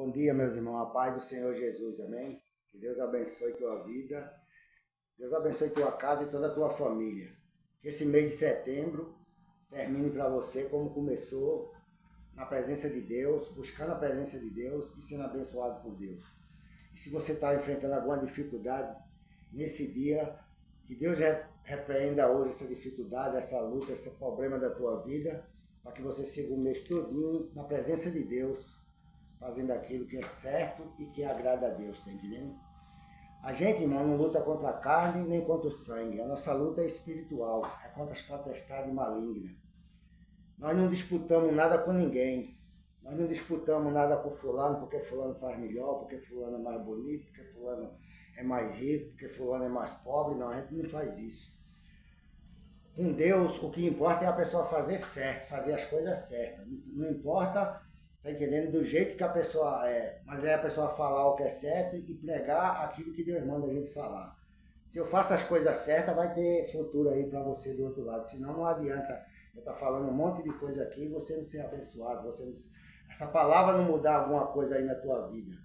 Bom dia, meus irmãos. A paz do Senhor Jesus, amém? Que Deus abençoe tua vida, Deus abençoe tua casa e toda a tua família. Que esse mês de setembro termine para você como começou, na presença de Deus, buscando a presença de Deus e sendo abençoado por Deus. E se você está enfrentando alguma dificuldade nesse dia, que Deus repreenda hoje essa dificuldade, essa luta, esse problema da tua vida, para que você siga o mês todinho na presença de Deus, fazendo aquilo que é certo e que agrada a Deus, tá entendendo? A gente, irmão, não luta contra a carne nem contra o sangue. A nossa luta é espiritual, é contra as potestades malignas. Nós não disputamos nada com ninguém. Nós não disputamos nada com fulano porque fulano faz melhor, porque fulano é mais bonito, porque fulano é mais rico, porque fulano é mais pobre. Não, a gente não faz isso. Com Deus, o que importa é a pessoa fazer certo, fazer as coisas certas. Não importa, tá entendendo, do jeito que a pessoa é, mas é a pessoa falar o que é certo e pregar aquilo que Deus manda a gente falar. Se eu faço as coisas certas, vai ter futuro aí para você do outro lado. Senão não adianta eu estar falando um monte de coisa aqui e você não ser abençoado, essa palavra não mudar alguma coisa aí na tua vida.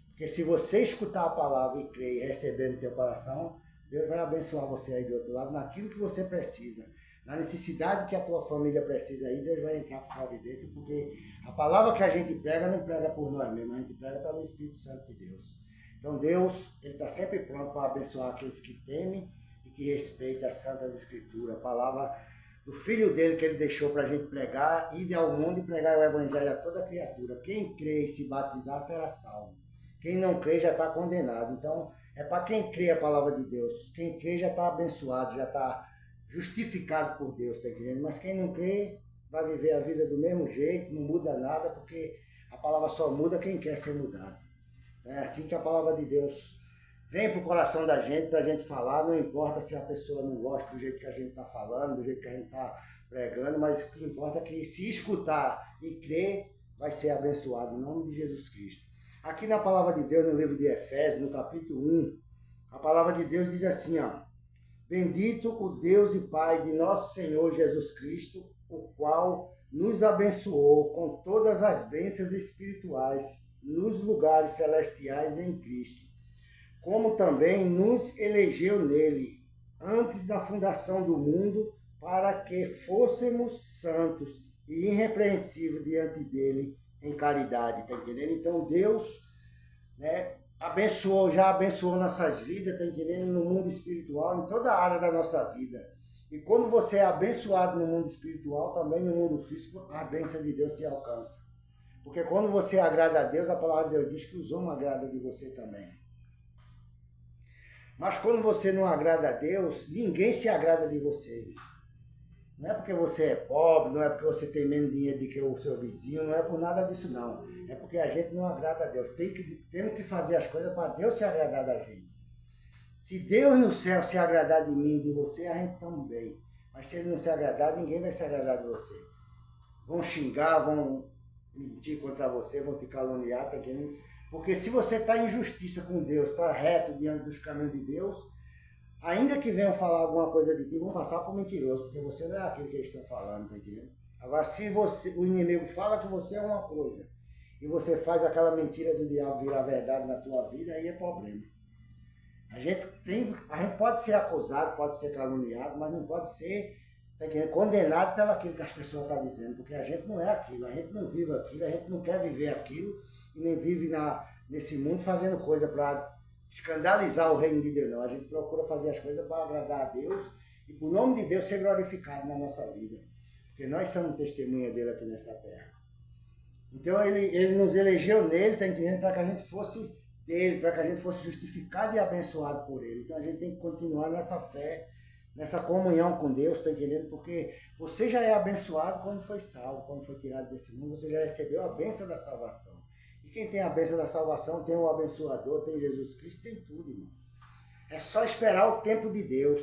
Porque se você escutar a palavra e crer e receber no teu coração, Deus vai abençoar você aí do outro lado, naquilo que você precisa. Na necessidade que a tua família precisa aí, Deus vai entrar por providência, porque a palavra que a gente prega não prega por nós mesmos, a gente prega pelo Espírito Santo de Deus. Então Deus, Ele está sempre pronto para abençoar aqueles que temem e que respeitam as Santas Escrituras, a palavra do Filho dele que Ele deixou para a gente pregar, ir ao mundo e pregar o Evangelho a toda criatura. Quem crê e se batizar será salvo. Quem não crê já está condenado. Então, é para quem crê a palavra de Deus. Quem crê já está abençoado, já está justificado por Deus, está entendendo? Mas quem não crê vai viver a vida do mesmo jeito, não muda nada, porque a palavra só muda quem quer ser mudado. É assim que a palavra de Deus vem para o coração da gente, para a gente falar, não importa se a pessoa não gosta do jeito que a gente está falando, do jeito que a gente está pregando, mas o que importa é que se escutar e crer, vai ser abençoado em nome de Jesus Cristo. Aqui na palavra de Deus, no livro de Efésios, no capítulo 1, a palavra de Deus diz assim, ó: Bendito o Deus e Pai de nosso Senhor Jesus Cristo, o qual nos abençoou com todas as bênçãos espirituais nos lugares celestiais em Cristo, como também nos elegeu nele, antes da fundação do mundo, para que fôssemos santos e irrepreensíveis diante dele em caridade, tá entendendo? Então Deus, né, já abençoou nossas vidas, tá entendendo? No mundo espiritual, em toda a área da nossa vida. E quando você é abençoado no mundo espiritual, também no mundo físico, a bênção de Deus te alcança. Porque quando você agrada a Deus, a palavra de Deus diz que os homens agradam de você também. Mas quando você não agrada a Deus, ninguém se agrada de você. Não é porque você é pobre, não é porque você tem menos dinheiro do que o seu vizinho, não é por nada disso não. É porque a gente não agrada a Deus. Temos que fazer as coisas para Deus se agradar da gente. Se Deus no céu se agradar de mim e de você, a gente está bem. Mas se Ele não se agradar, ninguém vai se agradar de você. Vão xingar, vão mentir contra você, vão te caluniar, tá entendendo? Porque se você está em justiça com Deus, está reto diante dos caminhos de Deus, ainda que venham falar alguma coisa de ti, vão passar por mentiroso, porque você não é aquilo que eles estão falando, tá entendendo? Agora, se o inimigo fala que você é uma coisa, e você faz aquela mentira do diabo virar verdade na tua vida, aí é problema. A gente pode ser acusado, pode ser caluniado, mas não pode ser, tá entendendo, condenado pelo aquilo que as pessoas estão dizendo, porque a gente não é aquilo, a gente não vive aquilo, a gente não quer viver aquilo, e nem vive nesse mundo fazendo coisa para escandalizar o reino de Deus, não. A gente procura fazer as coisas para agradar a Deus e por nome de Deus ser glorificado na nossa vida. Porque nós somos testemunha dele aqui nessa terra. Então ele nos elegeu nele, tá entendendo? Para que a gente fosse dele, para que a gente fosse justificado e abençoado por ele. Então a gente tem que continuar nessa fé, nessa comunhão com Deus, tá entendendo? Porque você já é abençoado quando foi salvo, quando foi tirado desse mundo, você já recebeu a bênção da salvação. E quem tem a bênção da salvação, tem o abençoador, tem Jesus Cristo, tem tudo, irmão. É só esperar o tempo de Deus.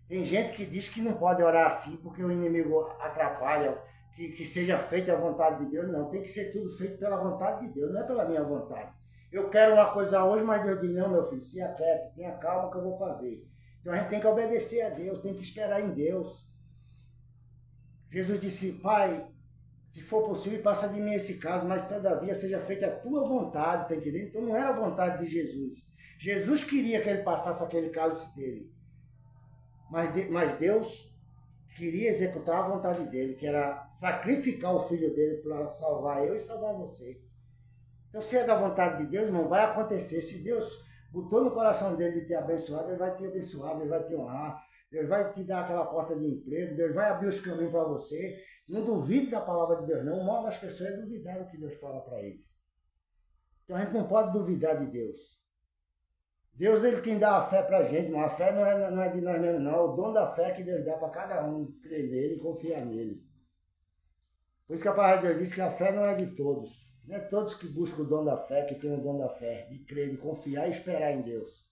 Tem gente que diz que não pode orar assim porque o inimigo atrapalha, que seja feita a vontade de Deus. Não, tem que ser tudo feito pela vontade de Deus, não é pela minha vontade. Eu quero uma coisa hoje, mas Deus diz, não, meu filho, se aquieta, tenha calma que eu vou fazer. Então a gente tem que obedecer a Deus, tem que esperar em Deus. Jesus disse, Pai, Se for possível, passa de mim esse caso, mas todavia seja feita a tua vontade, tá entendendo? Então não era a vontade de Jesus. Jesus queria que ele passasse aquele cálice dele. Mas Deus queria executar a vontade dele, que era sacrificar o filho dele para salvar eu e salvar você. Então, se é da vontade de Deus, irmão, vai acontecer. Se Deus botou no coração dele de te abençoado, ele vai te abençoar, ele vai te honrar, Deus vai te dar aquela porta de emprego, Deus vai abrir os caminhos para você. Não duvide da palavra de Deus, não. O mal das pessoas é duvidar do que Deus fala para eles. Então, a gente não pode duvidar de Deus. Deus, ele quem dá a fé para a gente, irmão. A fé não é de nós mesmos, não. É o dom da fé que Deus dá para cada um, crer nele e confiar nele. Por isso que a palavra de Deus diz que a fé não é de todos. Não é todos que buscam o dom da fé, que têm o dom da fé, de crer, de confiar e esperar em Deus.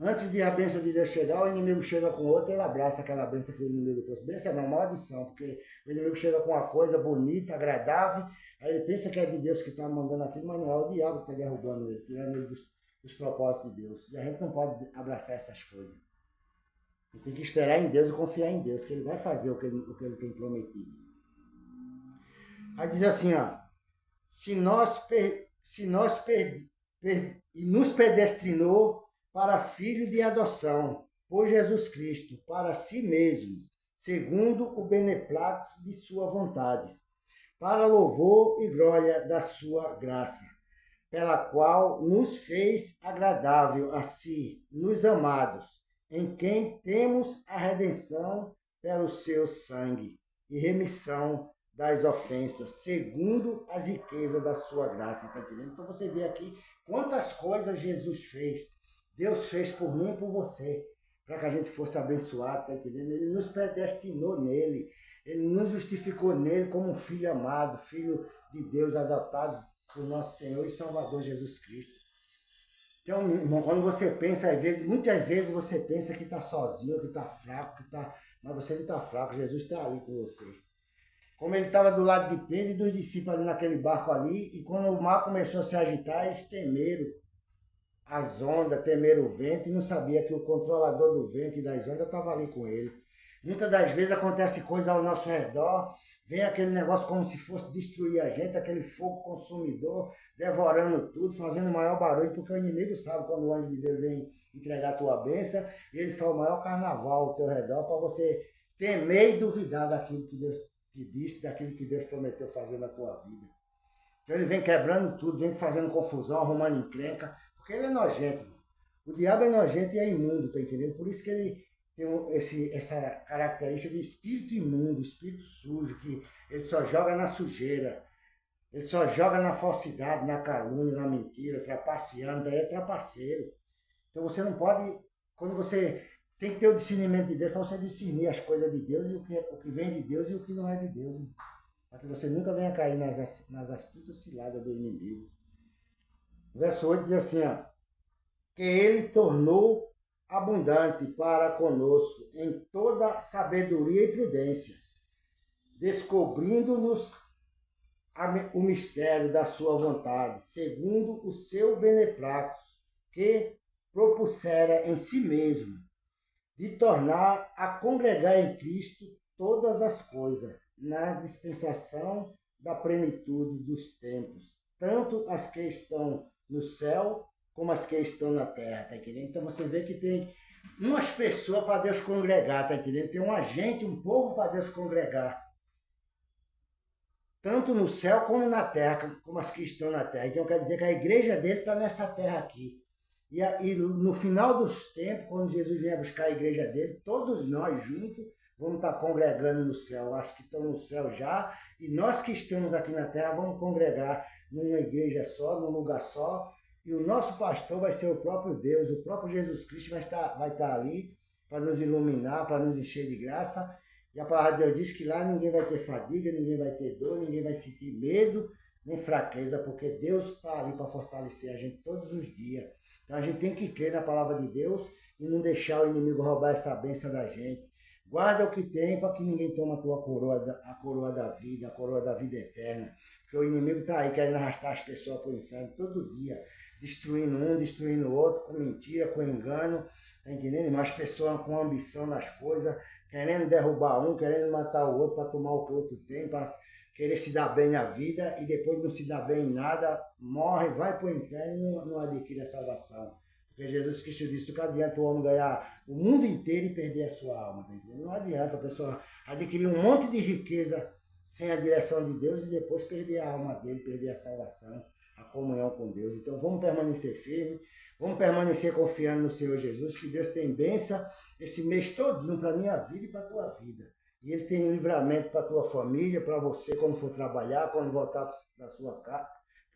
Antes de a bênção de Deus chegar, o inimigo chega com outra, ele abraça aquela bênção que o inimigo trouxe. Bênção não, maldição, porque o inimigo chega com uma coisa bonita, agradável, aí ele pensa que é de Deus que está mandando aquilo, mas não é o diabo que está derrubando ele, tirando ele dos propósitos de Deus. E a gente não pode abraçar essas coisas. A gente tem que esperar em Deus e confiar em Deus, que ele vai fazer o que ele tem prometido. Aí diz assim, ó, se nos predestinou para filho de adoção, por Jesus Cristo, para si mesmo, segundo o beneplácito de sua vontade, para louvor e glória da sua graça, pela qual nos fez agradável a si, nos amados, em quem temos a redenção pelo seu sangue e remissão das ofensas, segundo as riquezas da sua graça, tá entendendo? Então você vê aqui quantas coisas Jesus fez. Deus fez por mim e por você, para que a gente fosse abençoado, tá entendendo? Ele nos predestinou nele, ele nos justificou nele como um filho amado, filho de Deus adotado por nosso Senhor e Salvador Jesus Cristo. Então, irmão, quando você pensa, muitas vezes você pensa que está sozinho, que está fraco, mas você não está fraco, Jesus está ali com você. Como ele estava do lado de Pedro e dos discípulos ali naquele barco ali, e quando o mar começou a se agitar, eles temeram as ondas, temeram o vento e não sabia que o controlador do vento e das ondas estava ali com ele. Muitas das vezes acontece coisa ao nosso redor, vem aquele negócio como se fosse destruir a gente, aquele fogo consumidor, devorando tudo, fazendo o maior barulho, porque o inimigo sabe quando o anjo de Deus vem entregar a tua bênção, e ele faz o maior carnaval ao teu redor para você temer e duvidar daquilo que Deus te disse, daquilo que Deus prometeu fazer na tua vida. Então ele vem quebrando tudo, vem fazendo confusão, arrumando encrenca, porque ele é nojento. O diabo é nojento e é imundo, tá entendendo? Por isso que ele tem essa característica de espírito imundo, espírito sujo, que ele só joga na sujeira, ele só joga na falsidade, na calúnia, na mentira, trapaceando, daí é trapaceiro. Então você não pode, quando você tem que ter o discernimento de Deus, para você discernir as coisas de Deus e o que vem de Deus e o que não é de Deus. Para que você nunca venha cair nas astutas ciladas do inimigo. O verso 8 diz assim, ó, que ele tornou abundante para conosco em toda sabedoria e prudência, descobrindo-nos o mistério da sua vontade, segundo o seu beneplácito, que propusera em si mesmo, de tornar a congregar em Cristo todas as coisas, na dispensação da plenitude dos tempos, tanto as que estão no céu como as que estão na terra, tá entendendo? Então você vê que tem umas pessoas para Deus congregar, tá entendendo? Tem um agente, um povo para Deus congregar. Tanto no céu como na terra, como as que estão na terra. Então quer dizer que a igreja dele está nessa terra aqui. E no final dos tempos, quando Jesus vier buscar a igreja dele, todos nós juntos vamos estar congregando no céu. Acho que estão no céu já. E nós que estamos aqui na terra vamos congregar numa igreja só, num lugar só. E o nosso pastor vai ser o próprio Deus, o próprio Jesus Cristo vai estar ali para nos iluminar, para nos encher de graça. E a palavra de Deus diz que lá ninguém vai ter fadiga, ninguém vai ter dor, ninguém vai sentir medo, nem fraqueza, porque Deus está ali para fortalecer a gente todos os dias. Então a gente tem que crer na palavra de Deus e não deixar o inimigo roubar essa bênção da gente. Guarda o que tem para que ninguém tome a tua coroa, a coroa da vida eterna. Porque o inimigo está aí querendo arrastar as pessoas para o inferno todo dia, destruindo um, destruindo o outro, com mentira, com engano, tá entendendo? Mas as pessoas com ambição nas coisas, querendo derrubar um, querendo matar o outro para tomar o que o outro tem, para querer se dar bem na vida e depois não se dar bem em nada, morre, vai para o inferno e não adquire a salvação. Porque Jesus Cristo disse que adianta o homem ganhar o mundo inteiro e perder a sua alma. Tá entendendo? Não adianta a pessoa adquirir um monte de riqueza sem a direção de Deus e depois perder a alma dele, perder a salvação, a comunhão com Deus. Então vamos permanecer firmes, vamos permanecer confiando no Senhor Jesus, que Deus tem bênção esse mês todinho para a minha vida e para a tua vida. E Ele tem livramento para a tua família, para você quando for trabalhar, quando voltar para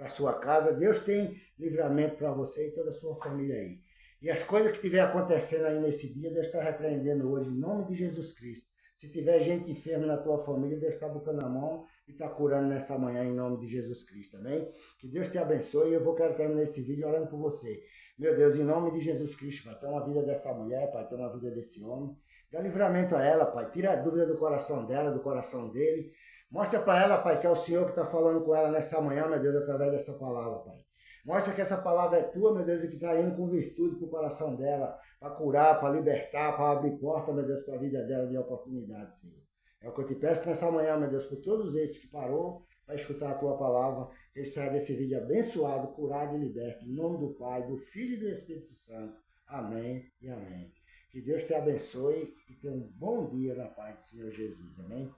a sua casa. Deus tem livramento para você e toda a sua família aí. E as coisas que estiver acontecendo aí nesse dia, Deus está repreendendo hoje, em nome de Jesus Cristo. Se tiver gente enferma na tua família, Deus está botando a mão e está curando nessa manhã em nome de Jesus Cristo, amém? Que Deus te abençoe e eu quero terminar esse vídeo orando por você. Meu Deus, em nome de Jesus Cristo, Pai, toma a vida dessa mulher, Pai, toma a vida desse homem. Dá livramento a ela, Pai, tira a dúvida do coração dela, do coração dele. Mostra para ela, Pai, que é o Senhor que está falando com ela nessa manhã, meu Deus, através dessa palavra, Pai. Mostra que essa palavra é tua, meu Deus, e que está indo com virtude para o coração dela, para curar, para libertar, para abrir porta, meu Deus, para a vida dela de oportunidade, Senhor. É o que eu te peço nessa manhã, meu Deus, por todos esses que parou para escutar a tua palavra, que ele saia desse vídeo abençoado, curado e liberto, em nome do Pai, do Filho e do Espírito Santo. Amém e amém. Que Deus te abençoe e tenha um bom dia na paz do Senhor Jesus. Amém.